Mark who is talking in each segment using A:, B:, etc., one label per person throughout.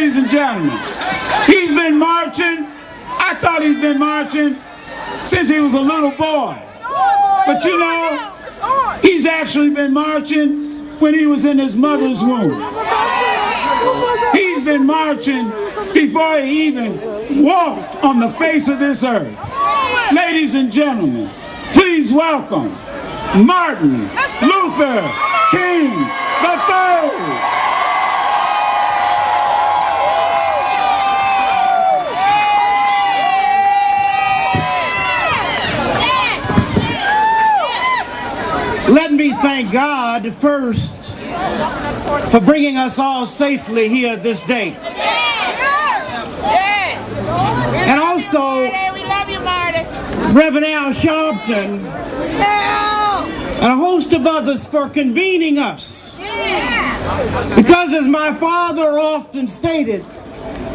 A: Ladies and gentlemen, he's been marching. I thought he'd been marching since he was a little boy. But you know, he's actually been marching when he was in his mother's womb. He's been marching before he even walked on the face of this earth. Ladies and gentlemen, please welcome Martin Luther King III.
B: Let me thank God first for bringing us all safely here this day. And also Reverend Al Sharpton and a host of others for convening us. Because as my father often stated,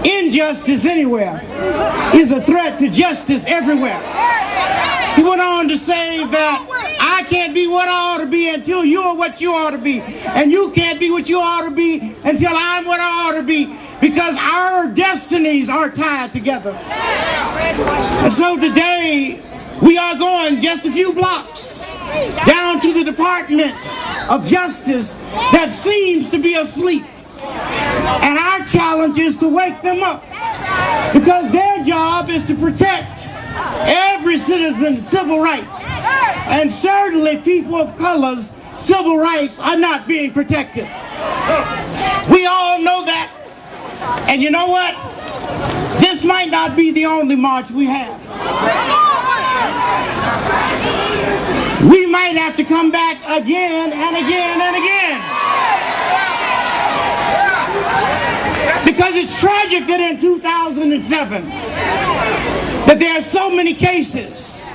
B: injustice anywhere is a threat to justice everywhere. He went on to say that I can't be what I ought to be until you're what you ought to be. And you can't be what you ought to be until I'm what I ought to be. Because our destinies are tied together. And so today, we are going just a few blocks down to the Department of Justice that seems to be asleep. And our challenge is to wake them up. Because their job is to protect every citizen's civil rights. And certainly people of color's civil rights are not being protected. We all know that. And you know what? This might not be the only march we have. We might have to come back again and again and again. Because it's tragic that in 2007 that there are so many cases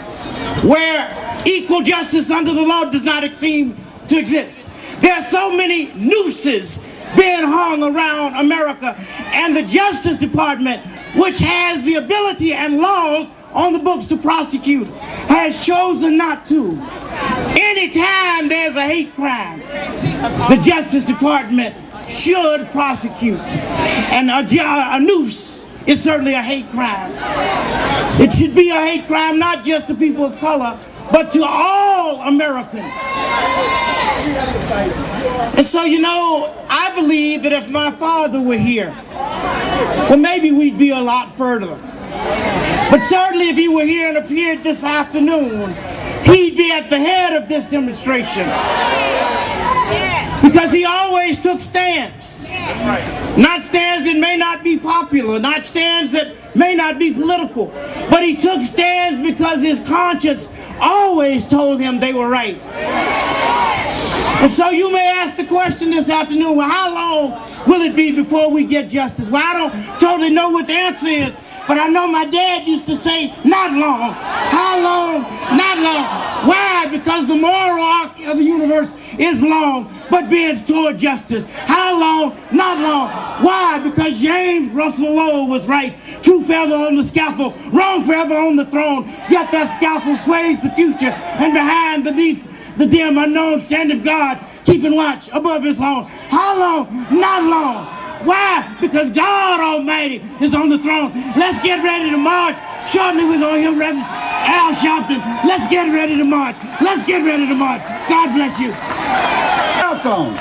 B: where equal justice under the law does not seem to exist. There are so many nooses being hung around America, and the Justice Department, which has the ability and laws on the books to prosecute, has chosen not to. Anytime there's a hate crime, the Justice Department should prosecute. And a noose is certainly a hate crime. It should be a hate crime not just to people of color, but to all Americans. And so, you know, I believe that if my father were here, well, maybe we'd be a lot further. But certainly if he were here and appeared this afternoon, he'd be at the head of this demonstration. Because he always took stands. Not stands that may not be popular, not stands that may not be political, but he took stands because his conscience always told him they were right. And so you may ask the question this afternoon, well, how long will it be before we get justice? Well, I don't totally know what the answer is, but I know my dad used to say, not long. How long? Not long. Why? Because the moral arc of the universe is long, but bends toward justice. How long? Not long. Why? Because James Russell Lowell was right. True forever on the scaffold, wrong forever on the throne. Yet that scaffold sways the future, and beneath the dim unknown standeth God, keeping watch above his throne. How long? Not long. Why? Because God Almighty is on the throne. Let's get ready to march. Shortly we're going to hear Reverend Al Sharpton. Let's get ready to march. Let's get ready to march. God bless you.
A: Welcome.